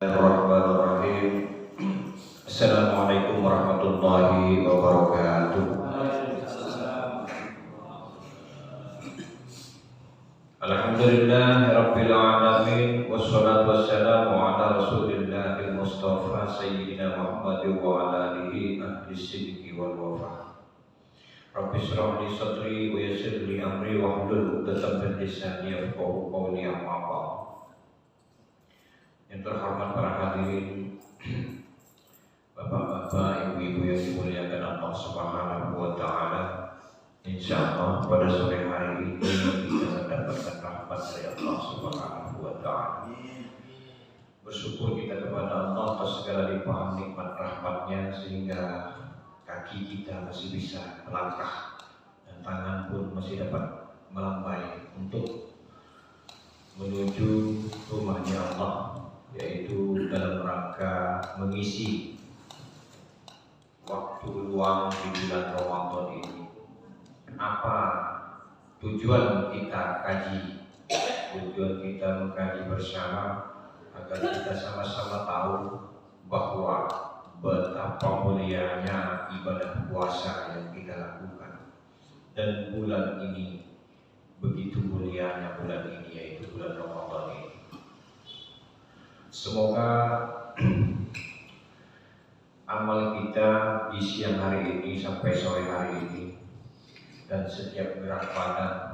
Bismillahirrahmanirrahim. Assalamualaikum warahmatullahi wabarakatuh. Alhamdulillahirabbil alamin wassalatu wassalamu ala rasulillahil mustafa sayyidina Muhammad wa ala alihi ahli sidqi wal wafa. Rabbi shrah li sadri wa yassir li amri wahlul 'uqdatam min lisani yafqahu qawli amma ba'd. Yang terhormat para hadirin, bapak-bapak, ibu-ibu yang dimuliakan Allah Subhanahu wa Ta'ala, insyaallah pada sore hari ini kita mendapatkan rahmat dari Allah Subhanahu wa Ta'ala. Bersyukur kita kepada Allah atas segala limpahan nikmat rahmatnya, sehingga kaki kita masih bisa melangkah dan tangan pun masih dapat melambai untuk menuju rumahnya Allah, yaitu dalam rangka mengisi waktu luang di bulan Ramadan ini. Apa tujuan kita kaji? Tujuan kita mengkaji bersama agar kita sama-sama tahu bahwa betapa mulianya ibadah puasa yang kita lakukan, dan bulan ini begitu mulianya bulan ini, yaitu bulan Ramadan ini. Semoga amal kita di siang hari ini sampai sore hari ini, dan setiap gerak badan,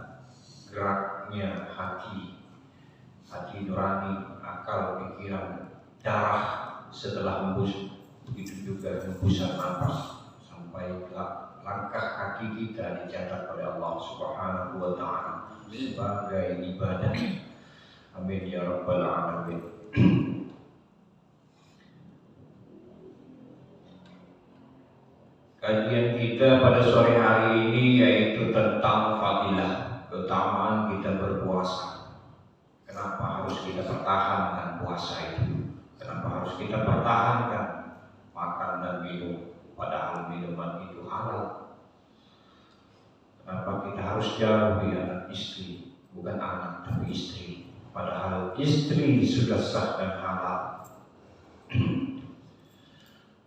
geraknya hati nurani, akal, pikiran, darah setelah hembus, begitu juga hembusan nafas, sampai langkah kaki kita dicatat oleh Allah Subhanahu wa Ta'ala sebagai ibadah. Amin ya rabbal alamin. Kajian kita pada sore hari ini yaitu tentang fadilah, keutamaan kita berpuasa. Kenapa harus kita pertahankan puasa itu? Kenapa harus kita pertahankan makan dan minum, padahal minuman itu halal? Kenapa kita harus jauhi anak istri, bukan anak tapi istri, padahal istri sudah sah dan halal?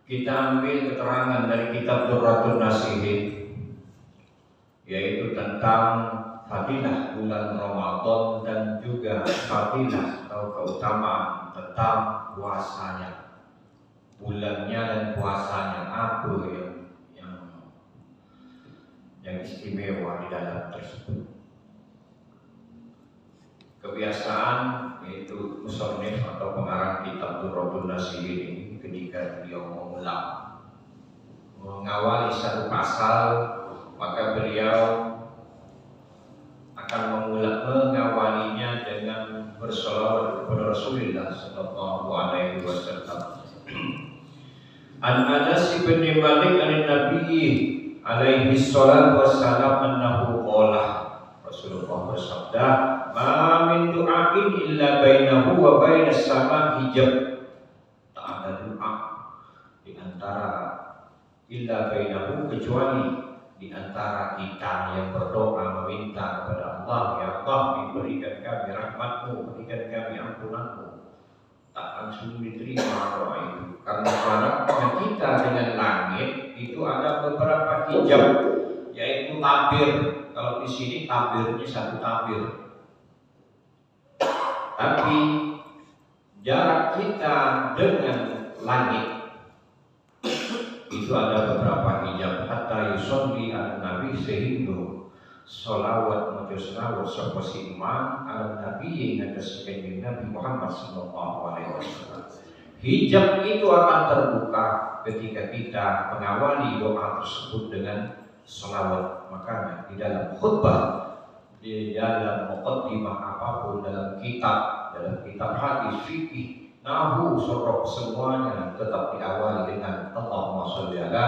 Kita ambil keterangan dari kitab Durratun Nasihin, yaitu tentang fadilah bulan Ramadan dan juga fadilah atau keutamaan tentang puasanya, bulannya dan puasanya, apa yang istimewa di dalam tersebut. Kebiasaan yaitu musannif atau pengarang kitab Durratun Nasihin ini, ketika beliau mengawali satu pasal, maka beliau akan mengawalinya dengan bersolawat kepada Rasulullah sallallahu alaihi wasallam. An Anas bin Malik an-Nabi alaihi salatu wassalam annahu qala, Rasulullah bersabda, "Ma min du'ain illa bainahu wa bainas sama hijab." Tak ada doa di antara illa bainahu, kecuali di antara kita yang berdoa meminta kepada Allah, ya Allah, berikan kami rahmatmu, berikan kami ampunanmu, tak langsung diterima doa itu, karena jaraknya kita dengan langit itu ada beberapa hijab, yaitu tabir. Kalau di sini tabirnya satu tabir, tapi jarak kita dengan langit itu ada beberapa hijab. Hatta yusolli ala nabi, sehingga solawat maca selawat sapa si imam ala nabi yang atas kanjeng Nabi Muhammad sallallahu alaihi wasallam. Hijab itu akan terbuka ketika kita mengawali doa tersebut dengan solawat. Makanya di dalam khutbah, di dalam muqaddimah apapun, dalam kitab hadis, fikih, nahu, sorok, semuanya tetap diawali dengan Allahumma sholli ala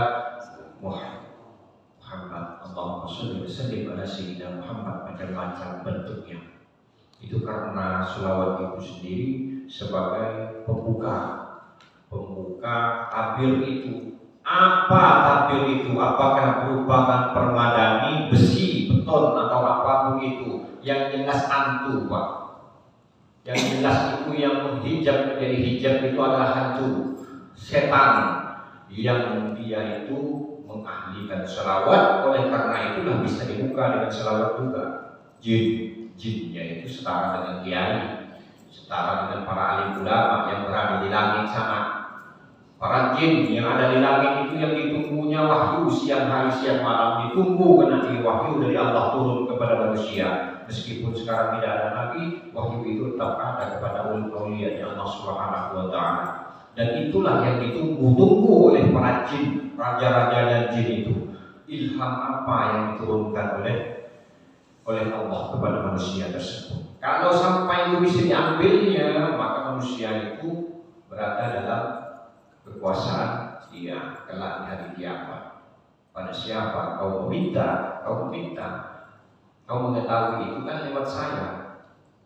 Muhammad, Allahumma sholli wa sallim ala sayyidina Muhammad, macam-macam bentuknya. Itu karena sholawat itu sendiri sebagai pembuka tabir itu. Apa tabir itu? Apakah merupakan permadani, besi, beton, atau apapun itu? Yang jelas antu, Pak. Yang jelas itu yang menghijab menjadi hijab itu adalah hantu setan yang dia itu mengahlikan selawat. Oleh karena itulah bisa dibuka dengan selawat juga. Jinnya itu setara dengan kiai, setara dengan para alim ulama yang berada di langit sana. Para jin yang ada di langit itu yang ditunggunya wahyu siang hari siang malam, ditunggu nanti wahyu dari Allah turun kepada manusia. Meskipun sekarang tidak ada nabi, wahyu itu tetap ada kepada ulia-ulia Allah Subhanahu wa taala. Dan itulah yang ditunggu-tunggu oleh para jin, raja-raja jin itu. Ilham apa yang diturunkan oleh Allah kepada manusia tersebut. Kalau sampai itu bisa diambilnya, maka manusia itu berada dalam kekuasaan dia kelak di hari kiamat. Pada siapa kau meminta, kau mengetahui itu kan lewat saya.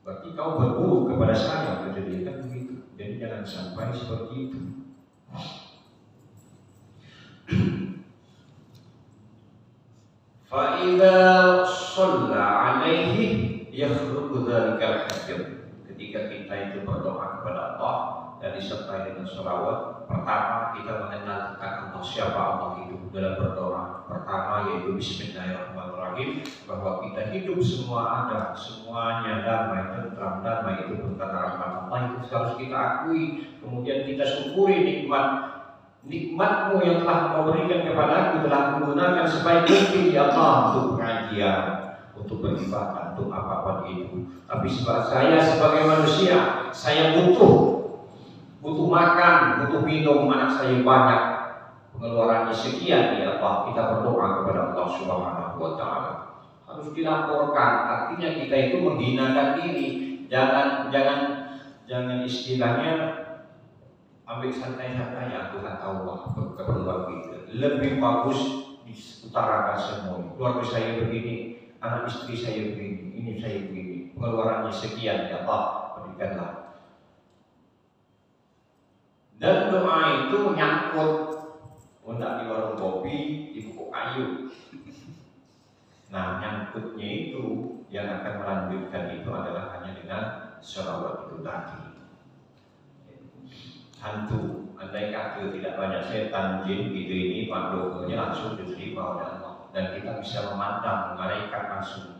Berarti kau berguru kepada saya, jadi kan begitu. Jadi jangan sampai seperti itu. Fa'idha shalla alaihi yakhruqu dhalikal hajjam. Ketika kita itu berdoa kepada Allah dan disertai dengan sholawat, pertama kita mengenal tentang Allah, siapa Allah itu dalam berdoa. Pertama yaitu Bismillahirrahmanirrahim, bahwa kita hidup semua ada, semuanya damai, tentram, damai itu bukan rahmat Allah, itu harus kita akui. Kemudian kita syukuri nikmatmu yang telah kau berikan kepadaku, telah menggunakan sebaik mungkin ya Allah untuk pengajian, untuk beribadah, untuk apapun itu. Tapi saya sebagai manusia, saya butuh makan, butuh minum, anak saya banyak, pengeluarannya sekian ya Allah. Kita berdoa kepada Allah Subhanahu wa taala. Harus dilaporkan, artinya kita itu menghinakan diri. Jangan istilahnya ambil santai-santai, ya Tuhan tahu keperluan kita. Lebih bagus diutarakan semua. Keluarga saya begini, anak istri saya begini, ini saya begini, pengeluarannya sekian ya Allah, berikanlah. Dan doa itu nyangkut, tidak di warung kopi, di buku kayu. Nah, nyangkutnya itu yang akan melanjutkan itu adalah hanya dengan sholawat itu tadi. Hantu, andai kata tidak banyak setan jin gitu ini, pandokonya langsung diterima oleh Allah, dan kita bisa memandang malaikat langsung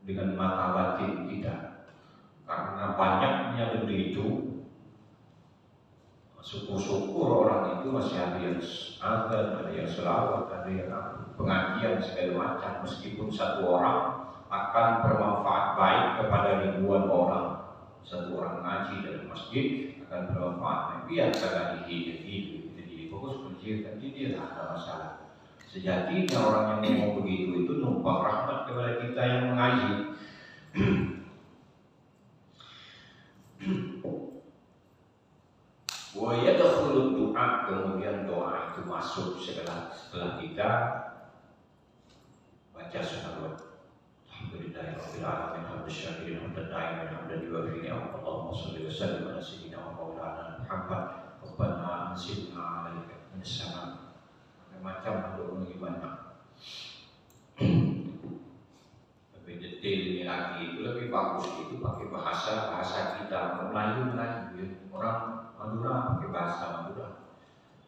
dengan mata batin kita. Karena banyaknya benda itu, syukur-syukur orang itu masih ada yang azan, ada yang selawat, ada yang pengajian segala macam. Meskipun satu orang akan bermanfaat baik kepada ribuan orang. Satu orang ngaji dalam masjid akan bermanfaat. Biar kagak hidup, jadi fokus berjihad, tidak ada masalah. Sejatinya orang yang ngomong begitu itu numpang rahmat kepada kita yang mengaji. Wa yadkhulu doa, kemudian doa itu masuk setelah kita baca sholawat. Alhamdulillahirabbil alamin, hamdasyakir, hamdan hamdan yuwafi ni'amahu. Allahumma shalli wa sallim ala sayyidina wa maulana Muhammad. Rabbana anzilna 'alaika minas sama'. Macam doa ini banyak. Lebih detail ini lagi, itu lebih bagus itu pakai bahasa kita Melayu. Orang Madura pakai bahasa Madura,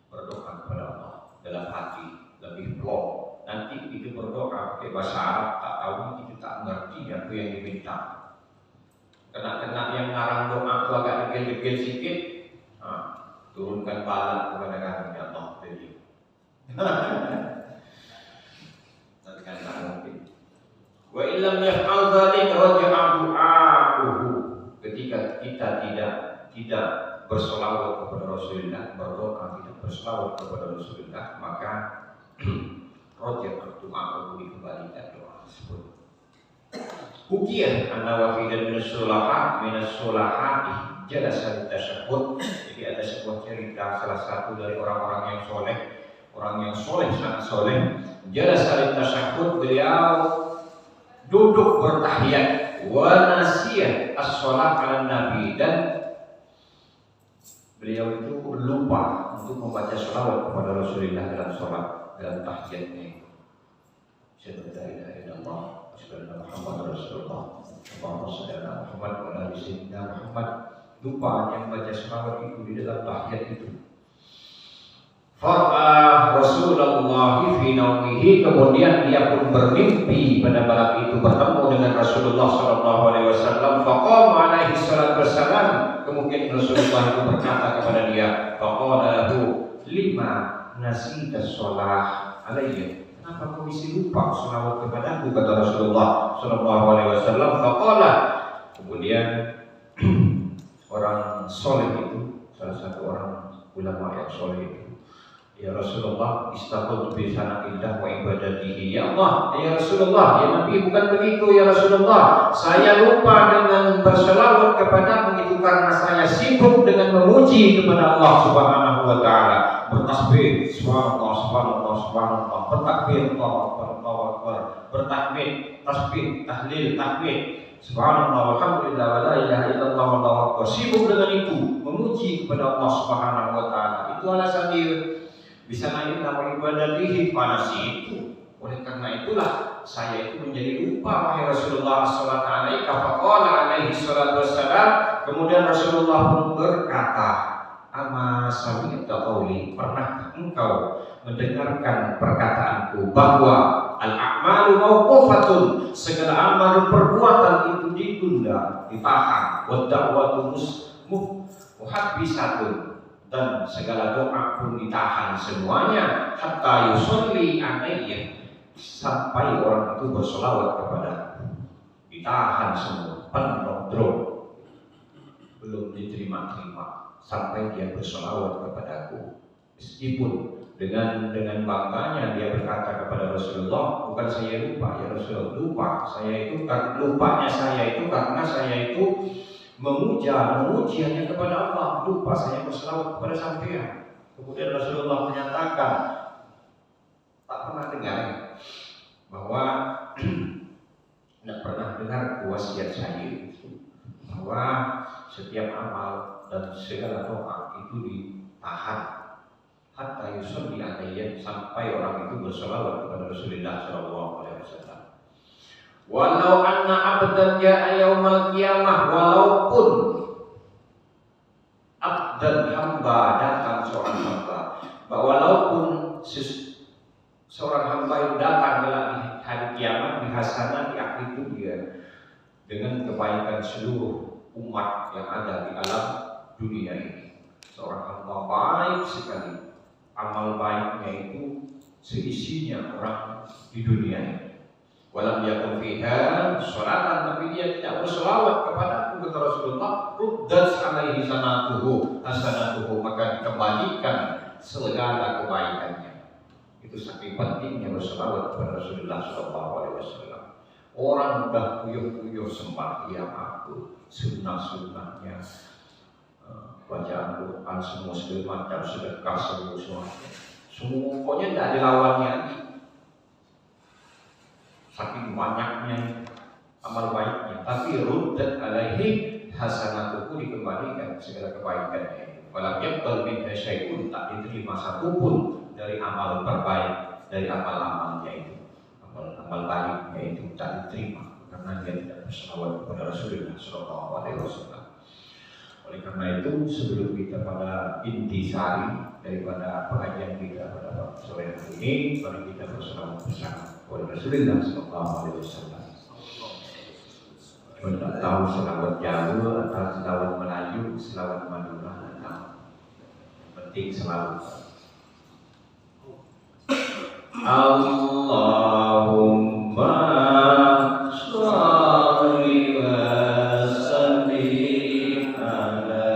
berdoa kepada Allah dalam hati, lebih plong. Nanti itu berdoa pakai bahasa Arab, tak tahu itu tak mengerti apa yang diminta. Kena yang ngarang doa itu agak degil-degil sedikit, turunkan bala kepada kami ya Allah. Jadi kan tak mungkin. Wa illam yaf'al dzalika raja'a du'a'uhu. Ketika kita tidak bersolawat kepada Rasulullah, berdoa tidak bersolawat kepada Rasulullah, maka roja'a du'a'uhu, dikembalikan doa tersebut. Ukiyah anna wahidan minas solahati jalasa tasyahud. Jadi ada sebuah cerita salah satu dari orang-orang yang soleh, sangat soleh. Jalasa tasyahud, beliau duduk bertahiyat, wa nasiyah as-sholat ala nabi, dan beliau itu lupa untuk membaca sholawat kepada Rasulullah dalam sholat, dalam tahiyatnya. Syahadu la ilaha illallah wa syahadu anna Muhammadar Rasulullah. Allahumma shalli ala Muhammad wa ala ali sayyidina Muhammad. Lupa yang baca selawat itu di dalam tahiyat itu. Fara'a Rasulullah fi naumihi, kemudian dia pun bermimpi pada malam itu bertemu dengan Rasulullah sallallahu alaihi wasallam. Faqama alaihi salatu wassalam, kemudian Rasulullah itu berkata kepada dia, faqalahu lima nasita shalah alayya, kenapa kau bisa lupa selawat kepadaku, kata Rasulullah sallallahu alaihi wasallam. Faqala, kemudian orang soleh itu, salah satu orang ulama yang soleh itu, ya Rasulullah, istaqaltu bi sana'illah wa ibadatihi. Ya Allah, ya Rasulullah, ya Nabi, bukan begitu ya Rasulullah. Saya lupa dengan berselawat kepadamu itu karena saya sibuk dengan memuji kepada Allah Subhanahu wa taala. Bertasbih, subhanallah, subhanallah, subhanallah, bertakbir, Allahu akbar, Allahu akbar, bertakbir, tasbih, tahlil, takbir, subhanallah, alhamdulillah, wa la ilaha illallah, wallahu akbar. Sibuk dengan itu, memuji kepada Allah Subhanahu wa taala. Itu alasan dia bisa naik nama ibadatihi, panas itu. Oleh karena itulah saya itu menjadi lupa wahai Rasulullah sallallahu alaihi faqala alaihi salatu wassalam, kemudian Rasulullah pun berkata, ama sami'ta qauli, pernah engkau mendengarkan perkataanku bahwa al-a'malu mauqufatun, segala amal perbuatan itu ditunda, ditahan, wa da'watu muhabbisatun, dan segala doa pun ditahan semuanya, hatta yusolli alayya, sampai orang itu bersolawat kepadaku, ditahan semua, penuh belum diterima-terima sampai dia bersolawat kepadaku. Meskipun dengan bangganya dia berkata kepada Rasulullah, bukan saya lupa ya Rasulullah, lupa saya itu, lupanya saya itu karena saya itu memuji hanya kepada Allah, lupa saya berselawat kepada sampean. Kemudian Rasulullah menyatakan, tak pernah dengar bahwa tidak pernah dengar wasiat saya bahwa setiap amal dan segala doa itu ditahan hatta yusolli alayya, sampai orang itu berselawat kepada Rasulullah sallallahu alaihi wasallam. Walau anna abdan ja'a yaumal qiyamah, walaupun abdan hamba datang seorang hamba, walaupun seorang hamba yang datang di hari kiamat, di hasanah, di akhir dunia, dengan kebaikan seluruh umat yang ada di alam dunia ini. Seorang hamba baik sekali, amal baiknya itu seisinya orang di dunia ini. Walam yakun fiha sholatan, tapi dia tidak berselawat kepadaku, kata Rasulullah, ruddat alaihi hasanatuhu, maka dikembalikan segala kebaikannya. Itu saking pentingnya berselawat kepada Rasulullah sallallahu alaihi wasallam. Orang sudah kuyuh-kuyuh sembahyang aku, sunnah-sunnahnya, bacaan Quran, semua segala macam, sedekah, semua pokoknya tidak dilawannya. Saking banyaknya amal baiknya, tapi ruddat alaihi hasanatuhu, dikembalikan segala kebaikannya. Walam yaqbal minha syai'un, tak diterima satupun dari amal terbaik, dari amal-amalnya itu, amal baiknya itu tak diterima karena dia tidak berselawat kepada Rasulullah sallallahu alaihi wasallam. Oleh karena itu, sebelum kita pada intisari daripada pengajian kita pada sore hari ini, mari kita berselawat bersama kepada Rasulullah sallallahu alaihi wasallam. Tidak tahu selawat Jawa atau selawat Melayu, selawat Madura, atau penting selalu. Allahumma sholli wa sallim ala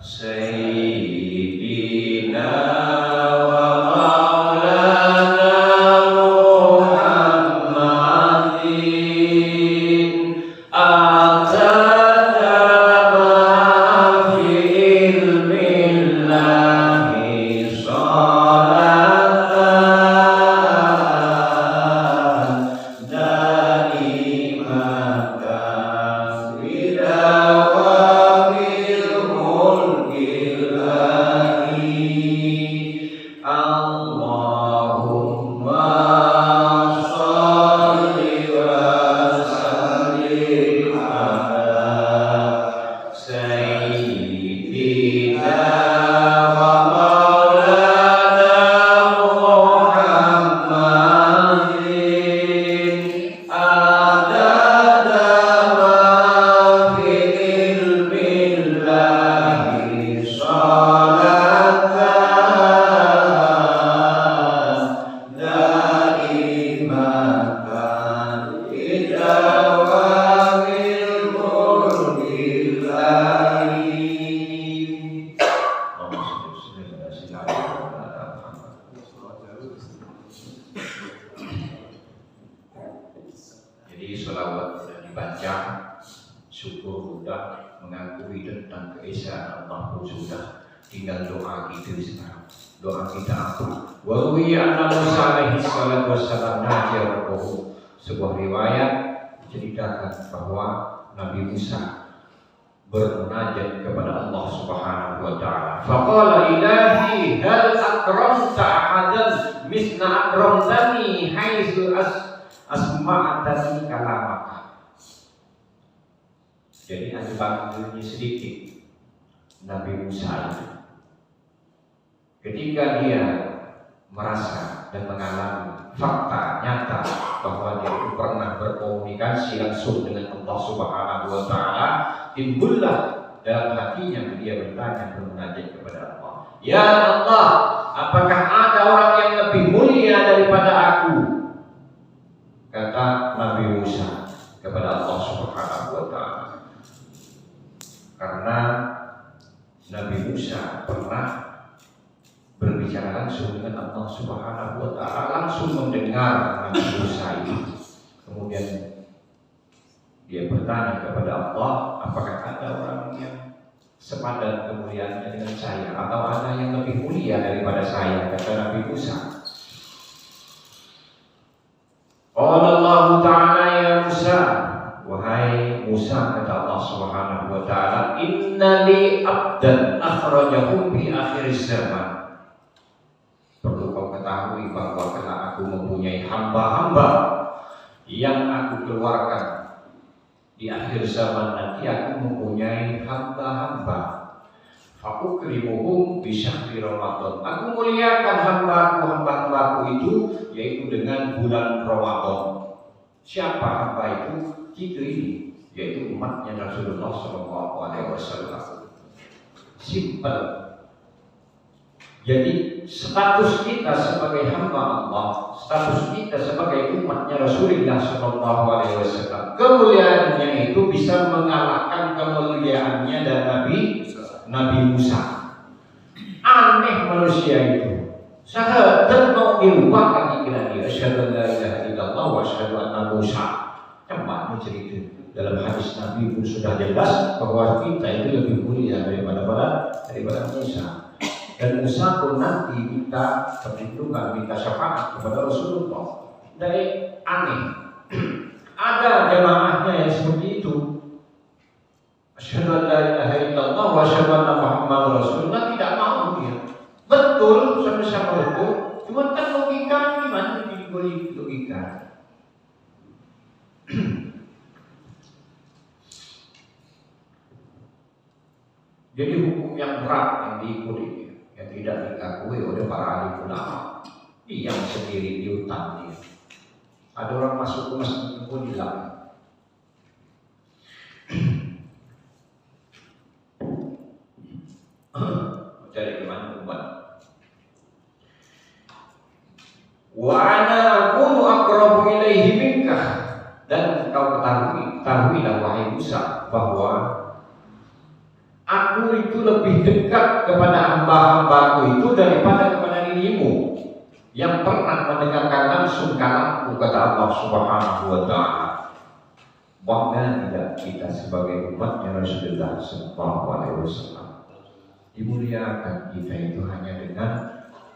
sayyidina Allahumma sholli wa sallim Jadi sholawat sudah dibaca, syukur sudah, mengakui tentang keesaan Allah sudah, tinggal doa kita sekarang. Doa kita apa? Wa anna Musa alaihi salatu wassalam naja rabbahu. Sebuah riwayat menceritakan bahwa Nabi Musa bermunajat kepada Allah Subhanahu wa taala. Faqala ilahi hal akramta ahadan misna akramtani haitsu asma'atani kalamaka. Jadi ada bangunnya sedikit Nabi Musa itu. Ketika dia merasa dan mengalami fakta nyata bahwa dia itu pernah berkomunikasi langsung dengan Allah Subhanahu wa taala, timbullah dalam hatinya dia bertanya bermunajat kepada Allah. Ya Allah, apakah ada orang yang lebih mulia daripada aku? Kata Nabi Musa kepada Allah Subhanahu wa taala. Karena Nabi Musa pernah berbicara langsung dengan Allah Subhanahu wa taala, langsung mendengar Nabi Musa itu. Kemudian dia bertanya kepada Allah, apakah ada orang yang sepadan kemuliaannya dengan saya, atau ada yang lebih mulia daripada saya? Kata Nabi Musa. Qala Allah Ta'ala ya Musa, wahai Musa, kata Allah Subhanahu wa taala, inna li abdan akhrajahu fi akhir zaman. Perlu kau ketahui bahwa karena aku mempunyai hamba-hamba yang aku keluarkan di akhir zaman nanti, aku mempunyai hamba-hamba. Aku krimuhum bi syahri Ramadan. Aku muliakan hamba-hambaku itu yaitu dengan bulan Ramadan. Siapa hamba itu? Kita ini, yaitu umatnya Rasulullah SAW. Simpel. Jadi status kita sebagai hamba Allah, status kita sebagai umatnya Rasulullah SAW, kemuliaannya itu bisa mengalahkan kemuliaannya dan Nabi Musa. Aneh manusia itu. Sahadat mau dirubahkan pikiran dia. Asyhadu an la ilaha illallah wa asyhadu anna Musa. Cepat cerita dalam hadis Nabi pun sudah jelas bahwa kita itu lebih mulia daripada Musa. Dan Musa pun nanti minta perlindungan, minta syafaat kepada Rasulullah. Dari aneh. Ada jemaahnya yang seperti itu. Asyhadu an la ilaha illallah wa asyhadu anna Muhammadar Rasulullah, tidak mau dia. Betul, sama-sama betul. Cuma kan logika gimana diberi logika? Jadi hukum yang berat yang diikuti, yang tidak dikakui oleh para ahli ulama, yang sendiri di hutan dia. Ada orang masuk ke masjid pun hilang. Cari kemana umat. Wa ana aqulu aqrabu ilaihi minka, dan kau ketahuilah wahai Musa bahwa aku itu lebih dekat kepada hamba-hambaku itu daripada kepada dirimu yang pernah mendengarkan langsung kalamku, kata Allah Subhanahu wa taala. Bangga tidak kita sebagai umatnya Rasulullah sallallahu alaihi wasallam dimuliakan kita itu hanya dengan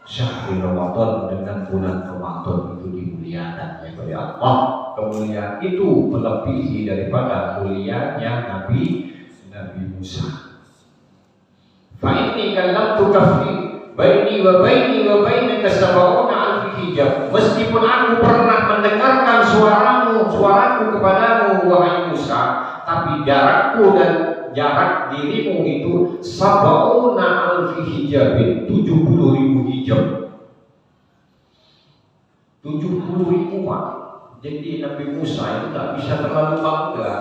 syahri Ramadan, dengan bulan Ramadan itu dimuliakan oleh Allah. Kemuliaan itu melebihi daripada mulianya Nabi Musa. Fa inni kallamtu kaffi baini wa bainaka sab'una alfi hijab. Meskipun aku pernah mendengarkan suaraku kepadamu wahai Musa, tapi jarakku dan jarak dirimu itu sab'una alfi hijabin, 70.000 hijab. 70.000 Pak. Jadi Nabi Musa itu tak bisa terlalu bangga.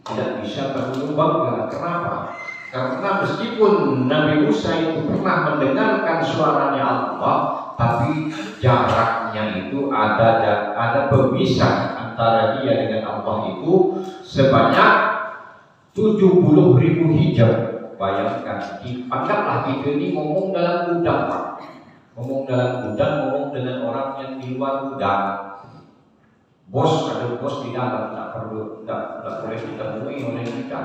Tidak bisa terlalu bangga. Kenapa? Karena meskipun Nabi Musa itu pernah mendengarkan suaranya Allah, tapi jaraknya itu ada pemisah antara dia dengan Allah itu sebanyak 70.000 hijab. Bayangkan, anggaplah kita ini ngomong dalam gudang, Pak. Ngomong dalam gudang, ngomong dengan orang yang di luar gudang. Bos, ada bos di dalam, tidak boleh ditemui oleh kita.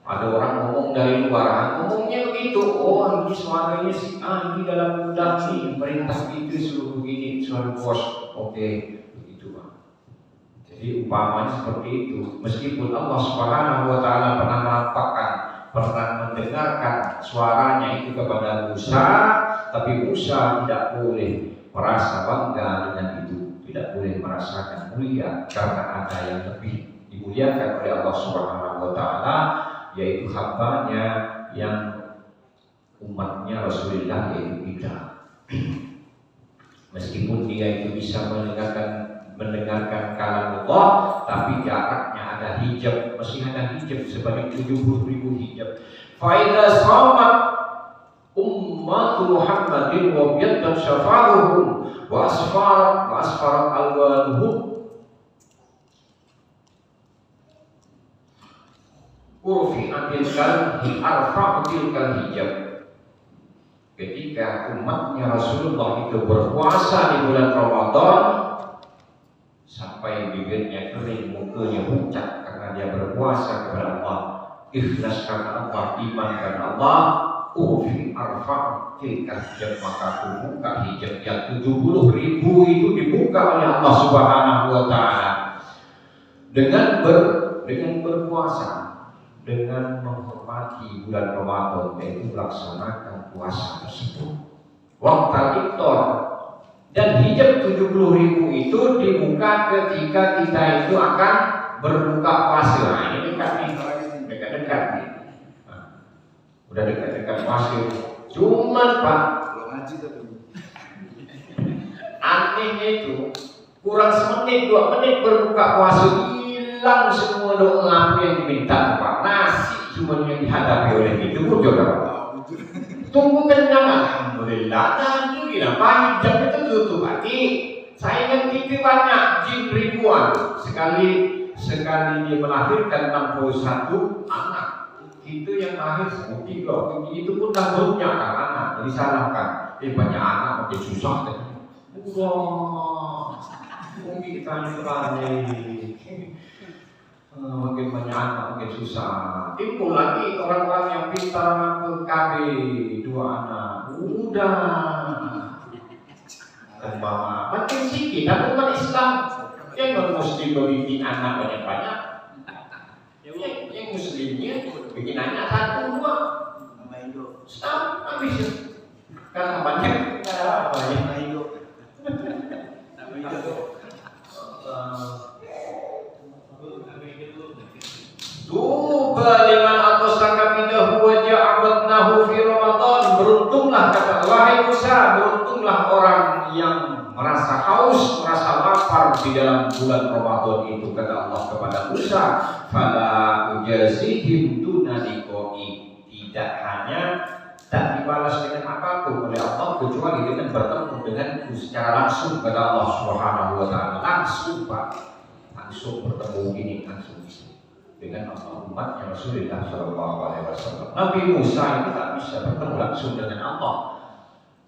Ada orang ngomong dari luar, ngomongnya begitu. Oh, ini suaranya si A, ini dalam gudang nih, perintah itu suruh begini, suara bos. Oke, begitu Pak. Jadi umpamanya seperti itu. Meskipun Allah Subhanahu wa Ta'ala pernah menampakkan, pernah mendengarkan suaranya itu kepada Musa, tapi Musa tidak boleh merasa bangga dengan itu, tidak boleh merasakan mulia karena ada yang lebih dimuliakan oleh Allah Subhanahu wa Ta'ala, yaitu hambanya yang umatnya Rasulullah, yaitu kita. Meskipun dia itu bisa mendengarkan kalam Allah, tapi jaraknya ada hijab, masih ada hijab sebanyak 70.000 hijab. Faida samat ummatu Muhammadin wa biyaddan syafa'uhum wa asfarat alwanuhum urfi'atil kalbi arfa'atil hijab. Ketika umatnya Rasulullah itu berpuasa di bulan Ramadan sampai bibirnya kering, mukanya pucat karena dia berpuasa kepada Allah, ikhlas karena Allah, iman karena Allah, arfa'atil hijab, maka dibuka hijab yang 70.000 itu dibuka oleh Allah Subhanahu wa Ta'ala dengan berpuasa, dengan menghormati bulan Ramadan, yaitu melaksanakan puasa tersebut. Waktu iftar dan hijab 70.000 itu dibuka ketika kita itu akan berbuka puasa. Nah, ini dekat nih, dekat-dekat nih. Nah, udah dekat-dekat puasa. Cuman Pak, anehnya itu kurang semenit 2 menit berbuka puasa, hilang semua doa lampu yang diminta Pak. Nasi cuma yang dihadapi oleh itu pun juga tunggu kenyang, alhamdulillah. Nah, itu gila, hijab itu tutup hati. Saya ingat TV banyak, jin ribuan. Sekali dia melahirkan 61 anak. Itu yang lahir 3. Itu pun banyak anak, disalahkan. Banyak anak makin susah kan. Wah, mungkin kita balik. Makin banyak anak, makin susah. Timbul lagi orang-orang yang pintar KB 2 anak. Udah kembang makin sedikit. Tapi umat Islam yang non-muslim bikin anak banyak-banyak. Yang muslimnya bikin anak 1, 2. Setahun habis. Karena banyak. Tuba liman aqsaka bidahu wa ja'abatnahu fi Ramadan. Beruntunglah, kata wahai Musa, beruntunglah orang yang merasa haus, merasa lapar di dalam bulan Ramadan itu, kata Allah kepada Musa, fala ujazihim dunadiqoi. Tidak hanya tak dibalas dengan apapun oleh Allah kecuali dengan bertemu denganku secara langsung, kata Allah Subhanahu wa Ta'ala. Langsung Pak, langsung bertemu ini, langsung dengan umatnya Rasulullah SAW. Nabi Musa itu tak bisa bertemu langsung dengan Allah.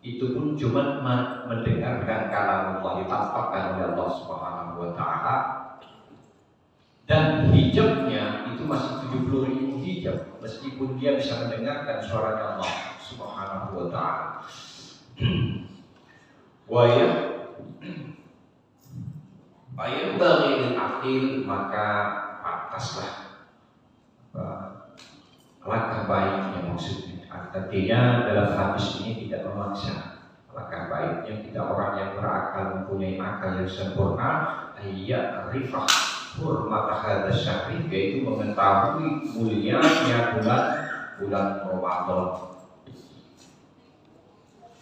Itu pun cuma mendengarkan kalam Allah, ditampakkan oleh Allah Subhanahu wa Ta'ala. Dan hijabnya itu masih 70.000 hijab, meskipun dia bisa mendengarkan suaranya Allah Subhanahu wa Ta'ala. Bayang bagi akil, maka pantaslah langkah baiknya, maksudnya artinya dalam hadis ini tidak memaksa. Langkah baiknya kita orang yang berakal, mempunyai akal yang sempurna, ayat rifah hurmat hadza syahri, yaitu mengetahui mulianya bulan Ramadan.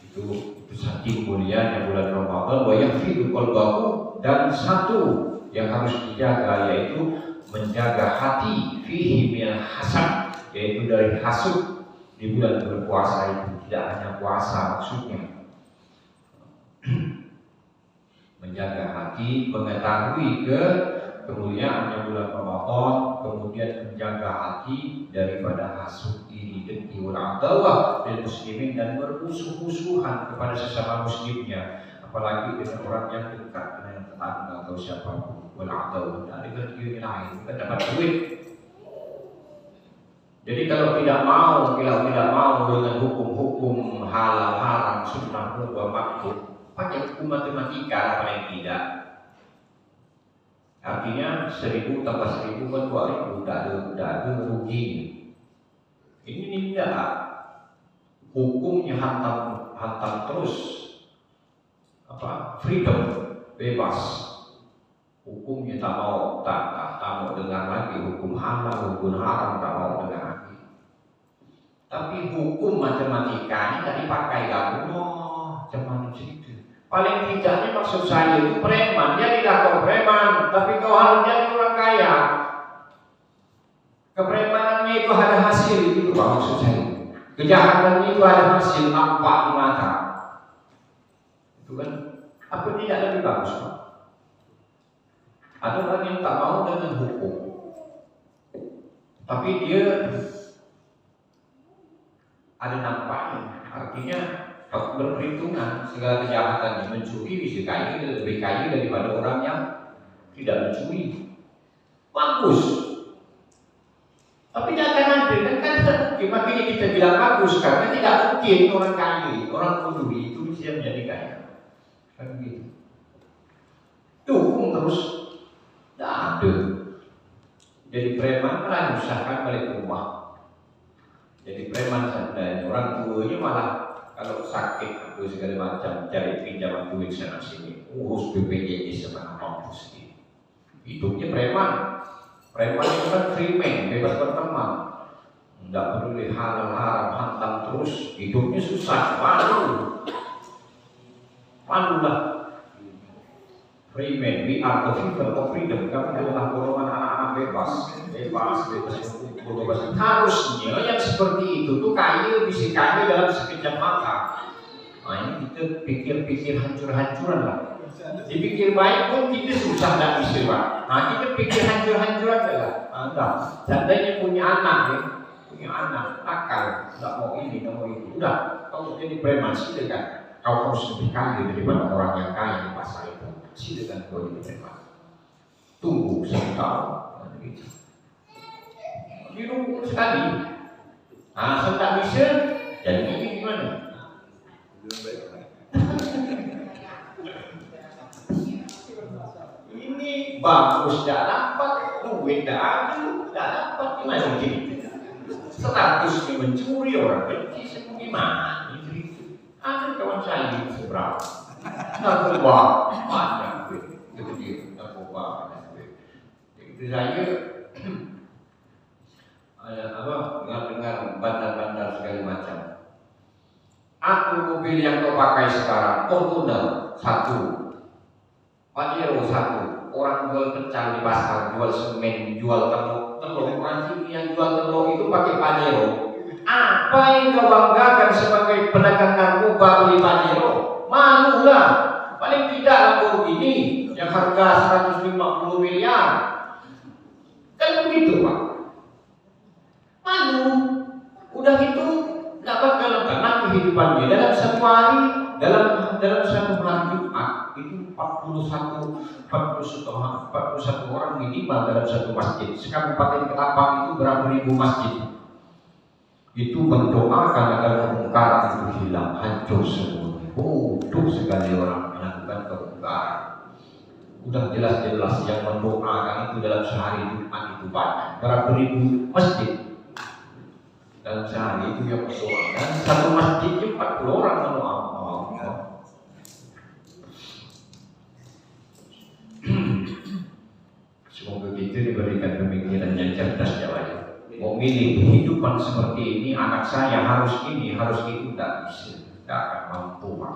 Itu saking mulianya bulan Ramadan. Wa yafidu qalbahu, dan satu yang harus dijaga yaitu menjaga hati fihi minal hasad, yaitu dari hasud di bulan berpuasa itu. Tidak hanya puasa maksudnya, menjaga hati, mengetahui kemuliaannya bulan Ramadan, kemudian menjaga hati daripada hasud, iri, dengki, wal adawah lil muslimin, dan bermusuh-musuhan kepada sesama muslimnya, apalagi dengan orang yang dekat, dengan tetangga atau siapapun. Wal adawah, dari dengki lain, kita dapat duit. Jadi kalau tidak mau dengan hukum-hukum halal haram, sunnah mubah makruh, pakai hukum matematika paling tidak. Artinya 1000 tambah 1000 kan 2000, tidak ada rugi. Ini tidak. Hukumnya hantam terus. Freedom, bebas. Hukumnya tak mau dengar lagi hukum halal, hukum haram, tak mau dengar lagi. Tapi hukum matematikanya tak dipakai kamu. Cuman itu. Paling tidaknya maksud saya itu preman, dia tidak kau preman, tapi kau harus jadi orang kaya. Kepremanannya itu ada hasil, itu maksud saya. Kejahatannya itu ada hasil, nampak di mata. Itu kan, apa tidak lebih bagus, Pak? Ada orang yang tak mau dengan hukum, tapi dia ada nampaknya, artinya berperhitungan segala kejahatannya. Mencuri bisa kaya, lebih kaya daripada orang yang tidak mencuri. Bagus. Tapi tidak akan ada, kan tidak mungkin. Makanya kita bilang bagus, karena tidak mungkin orang kaya, orang mencuri itu bisa menjadi kaya. Kan begitu. Itu hukum terus. Tidak ada. Jadi preman malah menyusahkan balik rumah. Jadi preman dan orang tuanya malah kalau sakit atau segala macam cari pinjaman duit sana sini, urus BPJS sama mampus ini. Hidupnya preman. Preman itu kan free man, bebas berteman, tidak peduli halal haram, hantam terus. Hidupnya susah, malulah. Free man, we are the people of freedom. Kami adalah golongan anak-anak bebas. Harusnya yang seperti itu tuh kaya, bisa kaya dalam sekejap mata. Nah ini kita pikir-pikir hancur-hancuran lah. Dipikir baik pun kita susah tidak bisa, Pak. Nah kita pikir hancur-hancuran lah. Enggak. Seandainya punya anak, akal, tidak mau ini, tidak mau itu. Udah, kalau jadi preman silakan. Kau harus lebih kaya daripada orang yang kaya di pasar itu. Silakan kau jadi preman. Tunggu 1 tahun. Didukung sekali. Nah, tidak bisa, jadi ini gimana? Ini bagus, tidak dapat duit, tidak dapat gimana begini? Statusnya mencuri, orang benci, gimana? Ada kawan saya di seberang, narkoba, banyak duit, itu dia, narkoba, banyak duit. Itu saya dengar bandar-bandar segala macam. Aku mobil yang kau pakai sekarang, Fortuner 1, Pajero 1. Orang jual pecel di pasar, jual semen, jual telur. Orang sini yang jual telur itu pakai Pajero. Apa yang kau banggakan sebagai pedagang narkoba beli Pajero? Malulah. Paling tidak Lamborghini yang harga 150 miliar. Kan begitu, Pak. Malu. Udah itu nggak bakal tenang kehidupannya. Dalam satu hari, dalam satu hari Jumat itu 41 orang minimal dalam satu masjid. Sekabupaten Ketapang itu berapa ribu masjid. Itu mendoakan agar kemungkaran itu hilang, hancur semua. Bodoh sekali orang melakukan kemungkaran. Udah jelas-jelas yang mendoakan itu dalam sehari Jumat itu banyak. Berapa ribu masjid dalam sehari itu yang berdoakan. Satu masjidnya 40 orang mendoakan. Semoga kehidupan seperti ini, anak saya harus ini, harus itu, tidak bisa, tidak akan mampu, Pak.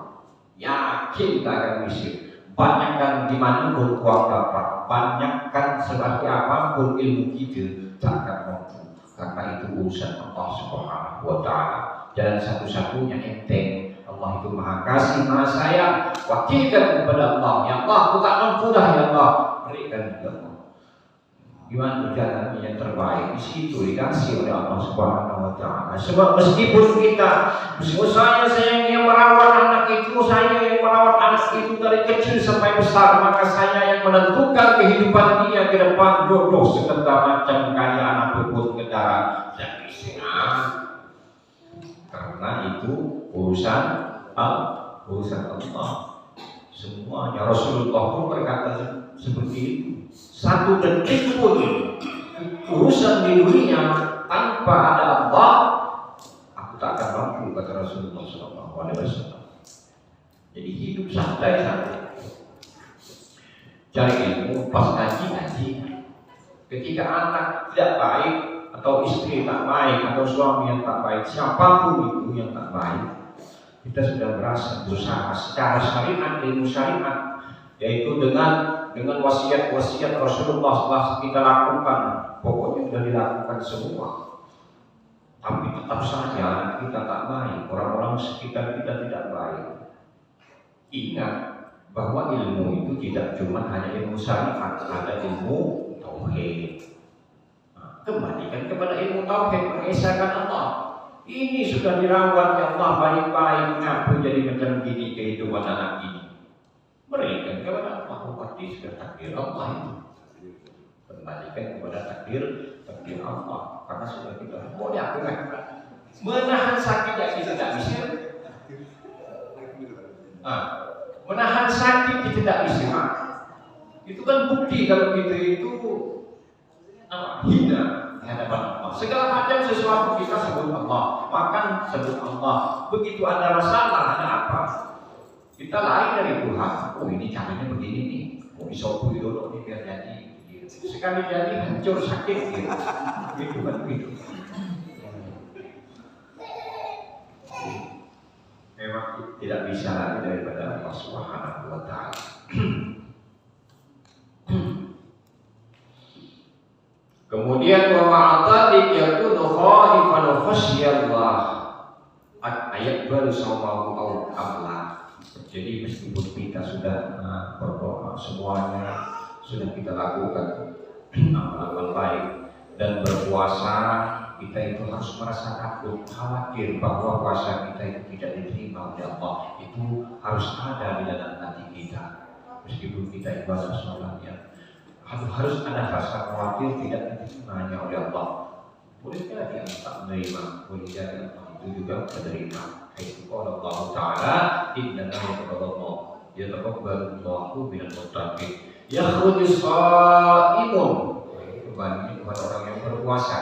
Yakin tidak akan bisa. Banyakkan di mana pun uang dapat, banyakkan seperti apapun ilmu kita, tidak akan mampu. Karena itu urusan Allah Subhanahu wa Ta'ala. Jalan satu-satunya enteng. Allah itu Maha Kasih, Maha Sayang. Wakilkan kepada Allah. Ya Allah, aku tak mampu dah, ya Allah. Berikan kepada Allah. Gimana jalan yang terbaik? Di situ dikasih oleh Allah Subhanahu wa Ta'ala. Sebab meskipun saya yang merawat anak itu, saya yang merawat anak itu dari kecil sampai besar, maka saya yang menentukan kehidupan dia ke depan, jodoh sekedar macam kaya anak berbut kendaraan. Jadi karena itu urusan Allah. Semuanya Rasulullah pun berkata seperti itu. Satu detik pun urusan di dunia tanpa ada Allah, aku tak akan mampu, kata Rasulullah SAW. Jadi hidup santai-santai, cari ilmu, pas ngaji. Ketika anak tidak baik, atau istri tak baik, atau suami yang tak baik, siapapun itu yang tak baik, kita sudah berasa berusaha secara syariat, ilmu syariat, yaitu dengan wasiat-wasiat Rasulullah setelah kita lakukan, pokoknya sudah dilakukan semua. Tapi tetap saja kita tak baik, orang-orang sekitar kita tidak baik. Ingat bahwa ilmu itu tidak cuma hanya ilmu syariat, ada ilmu tauhid. Kembalikan kepada ilmu tauhid, mengesahkan Allah. Ini sudah dirawat ya Allah baik-baik, kenapa jadi macam gini kehidupan anak ini? Berikan kepada Allah, berarti sudah takdir Allah itu. Kembalikan kepada takdir Allah, karena sudah kita boleh aku menahan sakit yang kita tidak bisa. Menahan sakit kita tidak bisa. Itu kan bukti kalau kita itu hina di hadapan Allah. Segala macam sesuatu kita sebut Allah, makan sebut Allah. Begitu ada masalah, ada apa? Kita lain dari Tuhan. Oh ini caranya begini nih. Oh isopu dulu nih biar jadi. Sekali jadi hancur sakit gitu. Gitu kan begitu. Memang tidak bisa lagi daripada Allah Subhanahu wa Ta'ala. Kemudian wa ma'atalik yakunu khaifan khasyallah. Ayat baru sama Allah. Jadi meskipun kita sudah berdoa, semuanya sudah kita lakukan amal-amal baik dan berpuasa, kita itu harus merasa takut, khawatir bahwa puasa kita itu tidak diterima oleh Allah. Itu harus ada di dalam hati kita. Meskipun kita ibadah sholatnya, harus ada rasa khawatir tidak diterimanya oleh Allah. Boleh jadi Allah tak menerima, boleh jadi Allah itu juga menerima. Itu Allah Ta'ala innama yataqabbalullahu minal muttaqin. Yakhruju shaimun, kembali kepada orang yang berpuasa,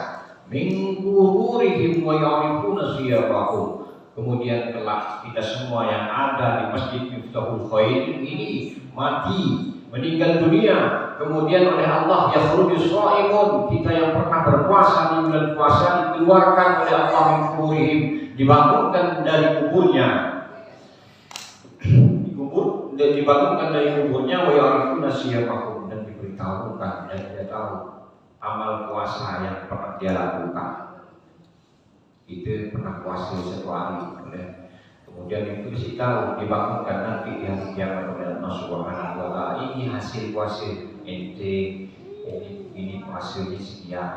min quburihim wa ya'rifuna siyabahum. Kemudian kelak kita semua yang ada di Masjid Miftahul Khair ini mati, meninggal dunia, kemudian oleh Allah yakhruju shaimun, kita yang pernah berpuasa di bulan puasa dikeluarkan oleh Allah min quburihim, dibangunkan dari kuburnya, dibangunkan dari kuburnya, wa ya'rifuna siyabahum, dan diberitahukan dan dia tahu amal puasa yang pernah dia lakukan. Itu pernah puasa 1 hari, kemudian itu dikasih tahu, dibangunkan nanti di hari kiamat oleh Allah Subhanahu wa Ta'ala. Ini hasil puasa ente, ini hasilnya sekian.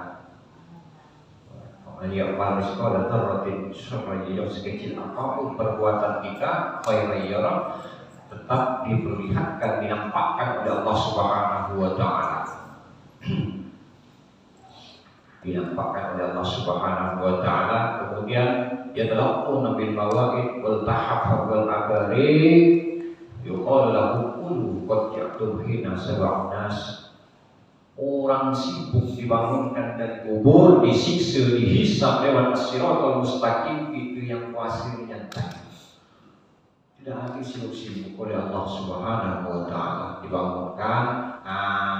Ya Allah, sekolah terrotin supaya sekecil apapun perbuatan kita, khairan tetap diperlihatkan, dinampakkan oleh Allah Subhanahu wa Ta'ala. Dinampakkan oleh Allah Subhanahu wa Ta'ala. Kemudian yatalaqquna bil mawa'id wal tahaf wal abari yuqalu lahu qul qad ya'tum hina sab'un nas. Orang sibuk dibangunkan dari kubur, disiksa, dihisab lewat as-siratal mustaqim, itu yang hasilnya tadi. Tidak lagi sibuk-sibuk oleh Allah Subhanahu wa Ta'ala. Dibangunkan,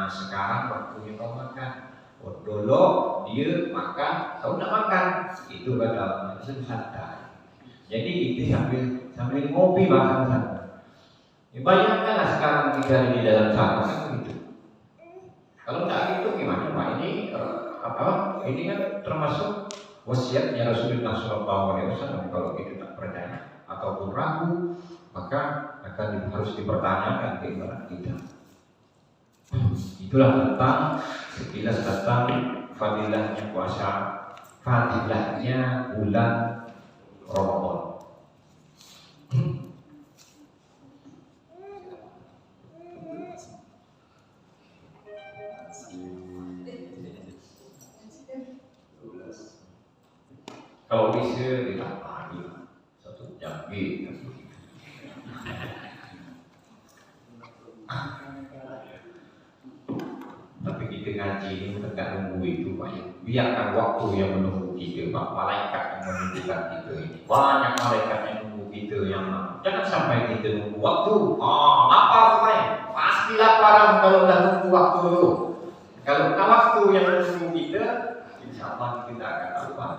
sekarang waktunya kau makan. Dulu dia makan, kau nak makan, itu kata santai. Jadi itu sambil ngopi makan sana. Bayangkanlah sekarang kita di dalam sana kan begitu. Kalau tak gitu gimana Pak? Ini Ini kan termasuk wasiatnya Rasulullah SAW. Kalau kita tak percaya ataupun ragu, maka akan harus dipertanyakan keimanan kita. Itulah tentang sekilas tentang fadilahnya puasa, fadilahnya bulan Ramadan. Kalau bisa kita pagi 1 jam gitu. Tapi kita ngaji ini tidak nunggu itu Pak. Biarkan waktu yang menunggu kita Pak. Malaikat yang menunggukan kita ini. Banyak malaikat yang menunggu kita yang jangan sampai kita nunggu waktu. Lapar saya. Pasti laparan kalau dah nunggu waktu dulu. Kalau waktu yang menunggu kita, insya Allah kita akan lapar.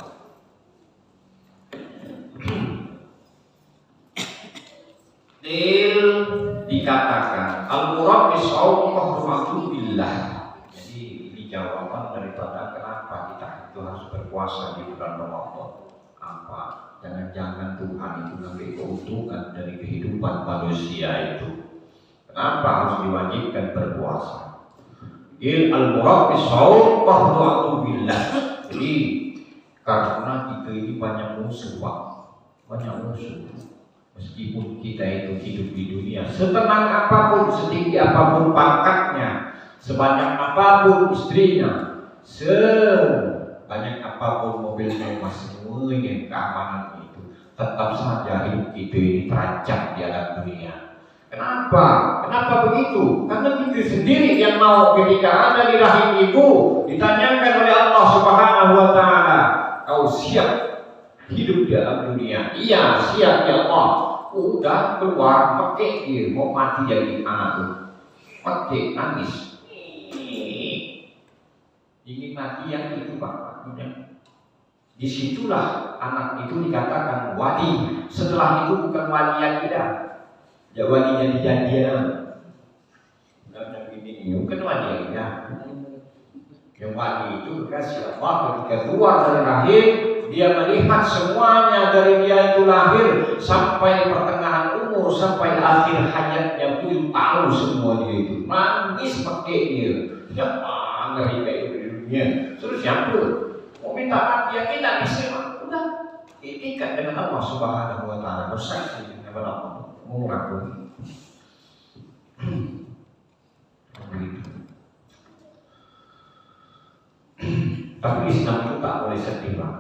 Dikatakan al-murad bisawmi mahrumatun billah. Jadi ini jawaban daripada kenapa kita itu harus berpuasa di bulan Ramadan. Apa? Jangan-jangan Tuhan itu ngambil keuntungan dari kehidupan manusia itu. Kenapa harus diwajibkan berpuasa? Al-murad bisawmi mahrumatun billah. Jadi karena kita ini banyak musuh Pak. Banyak musuh. Meskipun kita itu hidup di dunia setenang apapun, setinggi apapun pangkatnya, sebanyak apapun istrinya, sebanyak apapun mobil mewah, semuanya keamanan itu, tetap saja hidup kita ini terancam di alam dunia. Kenapa? Kenapa begitu? Karena kita sendiri yang mau ketika ada di rahim ibu ditanyakan oleh Allah Subhanahu wa Ta'ala, kau siap hidup di alam dunia? Iya, siap ya Allah. Udah keluar, pakai dia mau mati jadi anak tuh, pakai nangis. Ingin mati yang itu Pak. Disitulah anak itu dikatakan wali. Setelah itu bukan wali yang tidak. Ya wali yang dijadian. Bukan ini, bukan wali yang tidak. Yang wali itu kasih Allah ketika keluar dari rahim. Dia melihat semuanya dari dia itu lahir sampai pertengahan umur, sampai akhir hayatnya pun tahu semua dia itu. Nangis pakai dia. Siapa ngeri kayak itu di dunia? Terus siapa? Mau minta mati ya kita bisa. Udah. Itikat dengan Allah Subhanahu wa Ta'ala. Bersaksi dengan Allah. Mau ngaku. Tapi Islam itu tak boleh sedih Pak.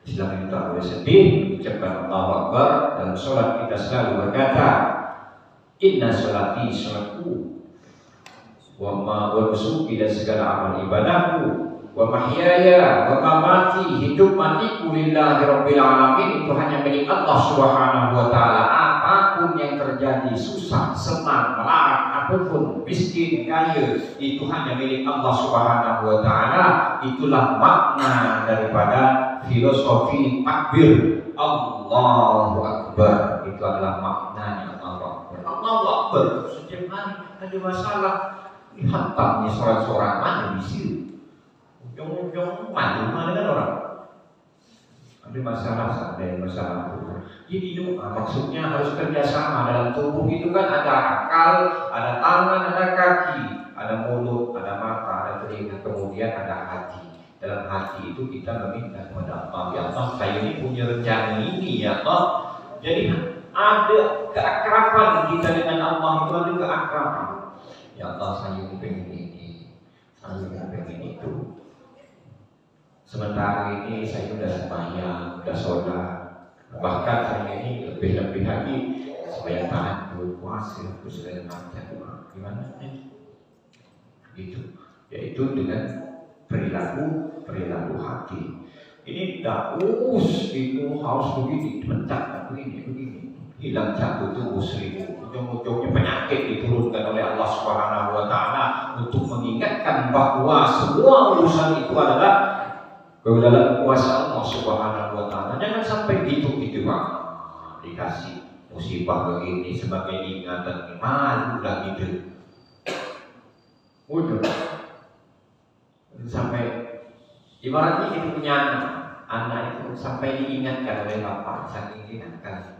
Islam itu tak boleh sedih. Ucapkan Allahu Akbar. Dalam sholat kita selalu berkata, inna sholati sholatku, wa nusuki dan segala amal ibadahku, wa mahyaya wa mamati, hidup matiku lillahi rabbil alamin, itu hanya milik Allah Subhanahu wa Ta'ala. Apapun yang terjadi, susah, senang, melarat, apapun, miskin, kaya, itu hanya milik Allah Subhanahu wa Ta'ala. Itulah makna daripada filosofi takbir Allahu Akbar. Itu adalah maknanya Allahu Akbar. Allahu Akbar. Setiap hari ada masalah, dihantamnya seorang-seorang mana di sini. Ujung-ujung mana kan orang. Ada masalah, Jadi doa maksudnya harus kerjasama. Dalam tubuh itu kan ada akal, ada tangan, ada kaki, ada mulut, ada mata, ada telinga, kemudian ada hati. Dalam hati itu kita meminta kepada Allah, ya Allah, saya ini punya rencana ini ya Allah. Jadi ada keakraban kita dengan Allah, itu ada keakraban. Ya Allah, saya pengen ini, saya pengen itu. Sementara ini saya sudah sembahyang, sudah sholat, bahkan saya ini lebih lagi supaya tahan berpuasa, segala macam. Gimana nih? Gitu, yaitu dengan perilaku hati. Ini daus itu harus begini, dipencet begini. hilang jatuh tubuh 1000. Ujung-ujungnya penyakit diturunkan oleh Allah Subhanahu wa Ta'ala untuk mengingatkan bahwa semua urusan itu adalah dalam kuasa Allah Subhanahu wa Ta'ala. Jangan sampai gitu Pak. Dikasih musibah begini sebagai ingatan, malu lah gitu. Udah sampai ibaratnya itu punya anak itu sampai diingatkan oleh bapak, saking diingatkan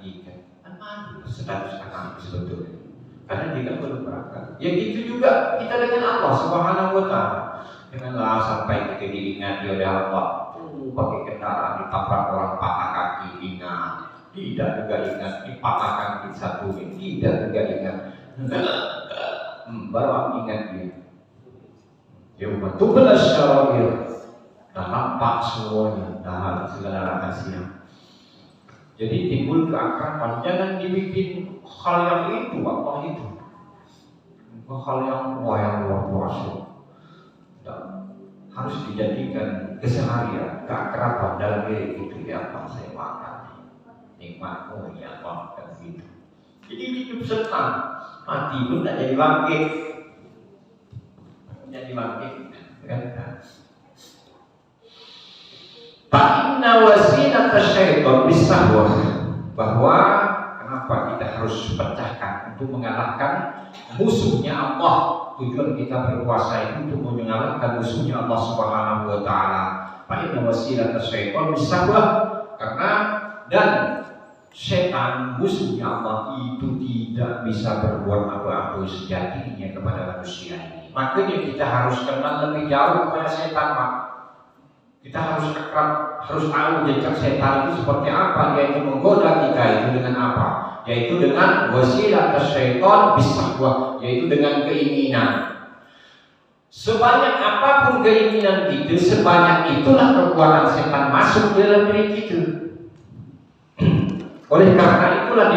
malu status anak sebetulnya, karena dia kan belum berangkat. Ya gitu juga kita dengan Allah Subhanahu wa Ta'ala. Janganlah sampai kita diingati oleh Allah, pakai kendaraan ditabrak orang patah kaki, ingat. Tidak juga ingat dipatah kaki satu, tidak juga ingat. Baru ingat dia. Ya betul benar syarabir. Dan nampak semuanya dalam segala rahasia. Jadi timbul keakraban. Jangan dibikin hal yang itu, apa itu, hal yang luar biasa. Dan harus dijadikan keseharian, keakraban dalam diri itu. Ya apa saya makan, nikmatmu ya apa kan gitu. Jadi hidup senang, mati pun tak jadi bangkit, kan? Fa'inna wasilata syaitan bisahwah, bahwa kenapa kita harus pecahkan untuk mengalahkan musuhnya Allah. Tujuan kita berpuasa itu untuk mengalahkan musuhnya Allah Subhanahu wa Ta'ala. Fa'inna wasilata syaitan bisahwah, karena dan setan musuhnya Allah itu tidak bisa berbuat apa-apa sejatinya kepada manusia ini. Makanya kita harus kenal lebih jauh kepada setan, Pak. Kita harus akrab, harus tahu jejak setan itu seperti apa, yaitu menggoda kita itu dengan apa? Yaitu dengan wasilah syaitan bisahwah, yaitu dengan keinginan. Sebanyak apapun keinginan itu, sebanyak itulah kekuatan setan masuk dalam diri kita. Oleh karena itulah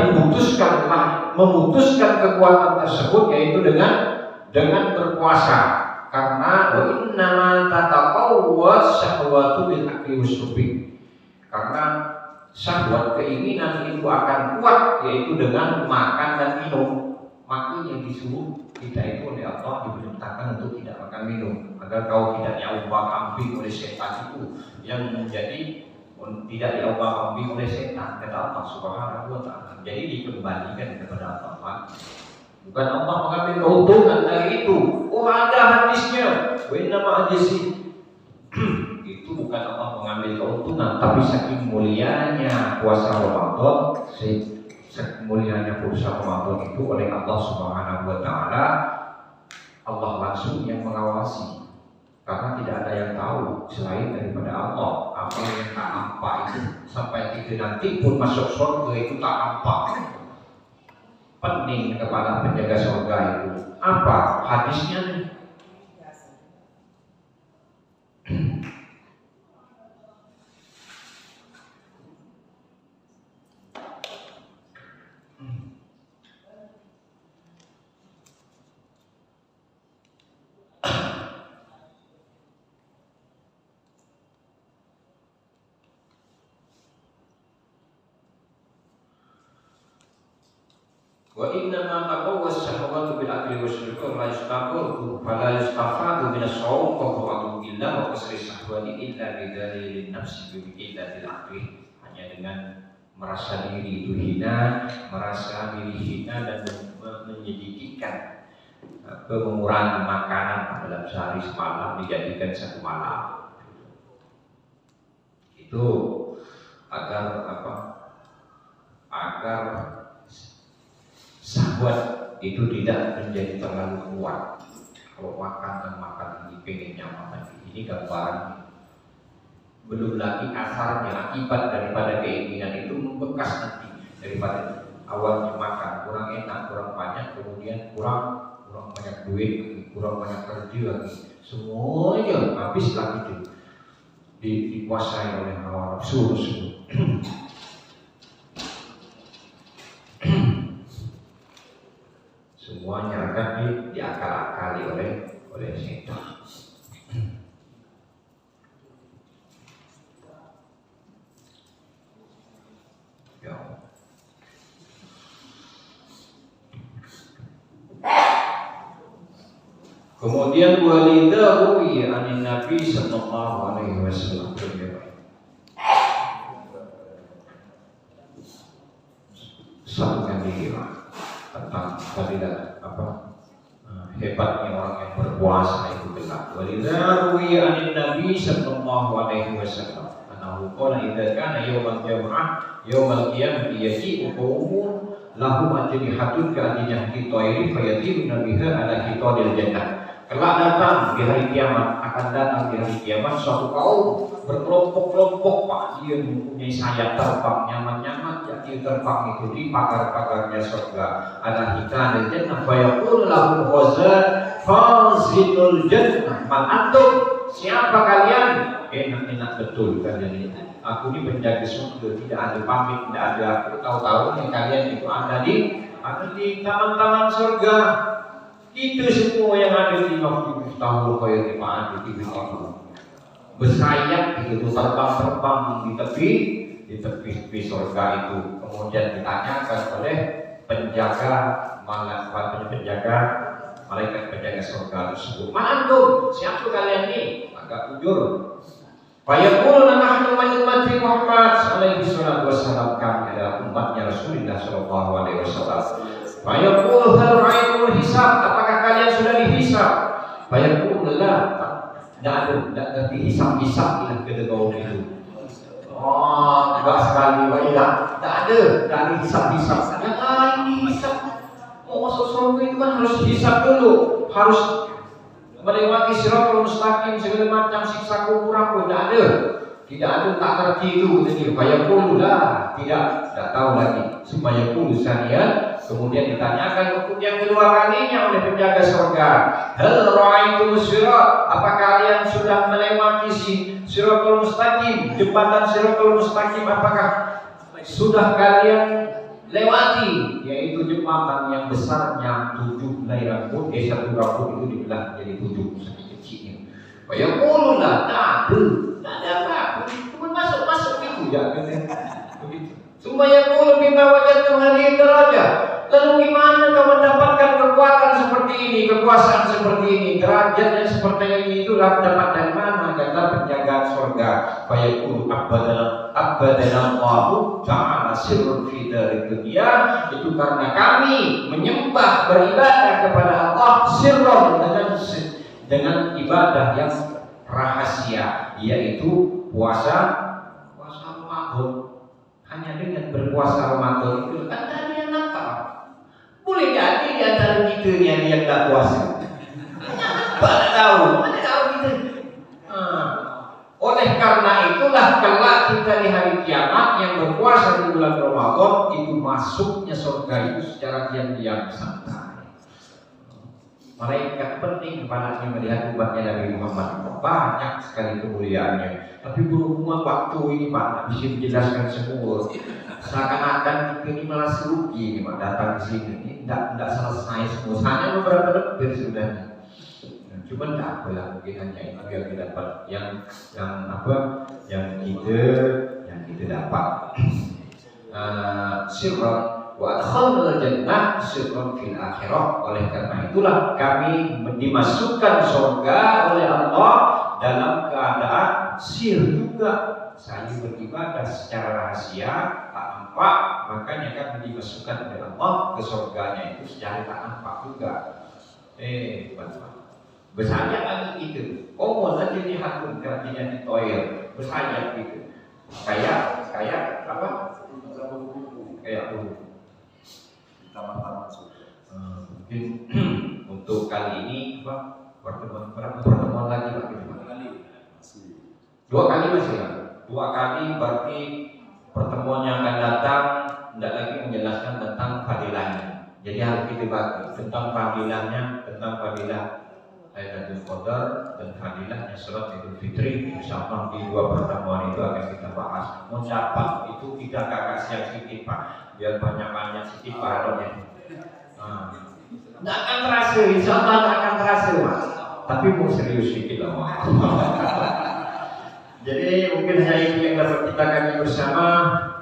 memutuskan kekuatan tersebut, yaitu dengan berpuasa. Karena wa inna tataqawwa syahwatu bil akli wasyurbi. Karena syahwat keinginan itu akan kuat, yaitu dengan makan dan minum. Makanya disuruh kita itu oleh Allah diperintahkan untuk tidak makan minum, agar kau tidak diobak-ambing oleh setan itu yang menjadi tidak diobak-ambing oleh setan, kata Allah Subhanahu wa Ta'ala. Jadi dikembalikan kepada Allah. Bukan Allah mengambil keuntungan dari itu. Oh ada hadisnya. Nama hadis itu bukan Allah mengambil keuntungan, tapi saking mulianya puasa Ramadan, saking mulianya puasa Ramadan itu oleh Allah Subhanahu wa Ta'ala, Allah langsung yang mengawasi. Karena tidak ada yang tahu selain daripada Allah. Apa yang tak nampak itu sampai kita nanti pun masuk surga itu tak nampak. Pening kepada penjaga surga itu. Apa hadisnya nih? Wa inna ma taqawwa syahwatu bil akli wasyurbi wa la yastaqulu fala yastafadu min as-sawm wa huwa illa wa kasri syahwati illa bi dalilin nafsi bi illatil akli. Hanya dengan merasa diri itu hina, merasa diri hina dan menyedikitkan pengurangan makanan dalam sehari semalam dijadikan satu malam. Itu agar apa? Agar syahwat itu tidak menjadi terlalu kuat. Kalau makan ini pengennya makan ini gambaran. Belum lagi asarnya, akibat daripada keinginan itu membekas nanti. Daripada awalnya makan kurang enak, kurang banyak, kemudian kurang banyak duit, kurang banyak kerja lagi, semuanya habis lagi itu dikuasai oleh hawa nafsu. Semuanya akan diakal-akali oleh setan. Ya. Kemudian walidahu anin Nabi sallallahu alaihi wasallam. Sangat dikira tentang fadilah hebatnya orang yang berpuasa itu gelap. Walidahu anin Nabi sallallahu alaihi wasallam. Anahu qala idza kana yawmal jam'ah yawmal qiyamati yaji'u qaumun lahum ajnihatun ka'ajnihati tayri fayatimuna biha ala hitadil jannah. Kelak datang di hari kiamat, akan datang di hari kiamat suatu kaum berkelompok-kelompok, Pak, dia mempunyai sayap terbang nyaman-nyaman, jadi terbang itu di pagar-pagarnya surga. Ada hitadil jannah fayaqulu lahum khazanul jannah man antum, siapa kalian? Enak-enak betul kalian ini. Aku ini penjaga surga, tidak ada pamit, tidak ada aku tahu-tahu yang kalian itu ada di taman-taman surga. Itu semua yang ada di Miftahul Khair di TV bersayap itu terbang-terbang di tepi surga itu. Kemudian ditanyakan oleh malaikat penjaga surga tersebut, "Ma'antum, siapa kalian ini?" Agak jujur. Fayaquluna nahnu min ummati Muhammad alaihi salatu wassalam, kami adalah umatnya Rasulullah sallallahu alaihi wasallam. Fayaqul hal ra'aytumul hisab, apakah kalian sudah dihisab? Fayaqul la, tidak dihisab-hisab ilah kedua itu. Oh, enggak sekali wailah, tidak ada dihisab-hisab. Yang lain dihisab. Mau masuk surga itu kan harus dihisab dulu, harus melewati siratal mustaqim, segala macam siksa kubur pun tidak ada tak ngerti itu. Jadi fayaqul la, tidak tahu lagi. Supaya sanian. Kemudian ditanyakan untuk yang kedua kalinya oleh penjaga surga, hal ra'aitum sirat, apa kalian sudah melewati siratal mustaqim, jembatan siratal mustaqim, apakah sudah kalian lewati, yaitu jembatan yang besarnya 7 helai rambut, 1 rambut itu dibelah jadi 7 kecil-kecilnya. Fayaquluna tidak ada apa, cuma masuk itu ya kan. Semua yang qulu bima wajadtum hadhihi darajah. Lalu gimana kau mendapatkan kekuatan seperti ini, kekuasaan seperti ini, derajat yang seperti ini, itulah dapat dari mana? Kata penjaga surga, fayaqulu abadallahu ta'ala sirrun fi darid dunya, itu karena kami menyembah beribadah kepada Allah sirrun dengan ibadah yang rahasia, yaitu puasa Ramadan. Hanya dengan berpuasa Ramadan itu kan ada yang nakal. Boleh jadi di antara kita yang tak puasa. Mana tahu kita. Oleh karena itulah kelak kita di hari kiamat yang berpuasa di bulan Ramadan itu masuknya surga itu secara diam-diam santai. Malaikat penting kepadanya melihat umatnya Nabi Muhammad, banyak sekali kemuliaannya. Tapi berhubungan waktu ini Pak, tak bisa menjelaskan semua. Seakan-akan kita ini malah rugi Pak datang ke sini. Ini tidak selesai semua. Hanya beberapa lebih sudah. Cuma tidak apalah, mungkin hanya itu yang kita dapat, yang kita dapat. Sirran wa adkhalnal jannah sirran fil akhirah. Oleh karena itulah kami dimasukkan surga oleh Allah dalam keadaan sir juga. Saya beribadah secara rahasia, tak nampak, makanya kami dimasukkan oleh Allah ke surganya itu secara tak nampak juga. Bersayap lagi gitu. Mau saja di hakun kerjanya di toilet, bersayap gitu. Kayak apa? Kayak taman-taman surga. Mungkin untuk kali ini pertemuan lagi Pak. Dua kali masih ya. 2 kali berarti pertemuan yang akan datang tidak lagi menjelaskan tentang fadilahnya. Jadi harus kita bahas tentang fadilahnya, tentang fadilah Lailatul Qadar dan fadilahnya salat Idul Fitri. Insyaallah di 2 pertemuan itu akan kita bahas. Mencapai itu kita kakak siap sedikit Pak, biar banyak sedikit pahalanya. Nggak akan terasa, insyaallah nggak akan terasa Mas. Tapi mau serius sedikit lah Mas. Jadi mungkin hanya itu yang dapat kita kaji bersama.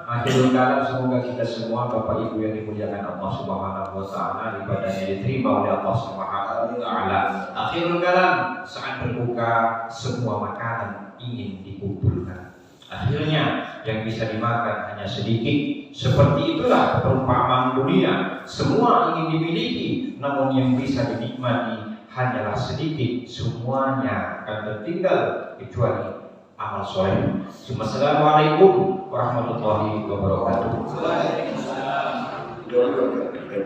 Akhirul kalam, semoga kita semua Bapak Ibu yang dimuliakan Allah Subhanahu wa taala ibadahnya diterima oleh Allah Subhanahu wa taala. Akhirul kalam, saat berbuka semua makanan ingin dikumpulkan. Akhirnya yang bisa dimakan hanya sedikit. Seperti itulah perumpamaan dunia. Semua ingin dimiliki, namun yang bisa dinikmati hanyalah sedikit. Semuanya akan tertinggal kecuali amal soleh. Assalamualaikum warahmatullahi wabarakatuh.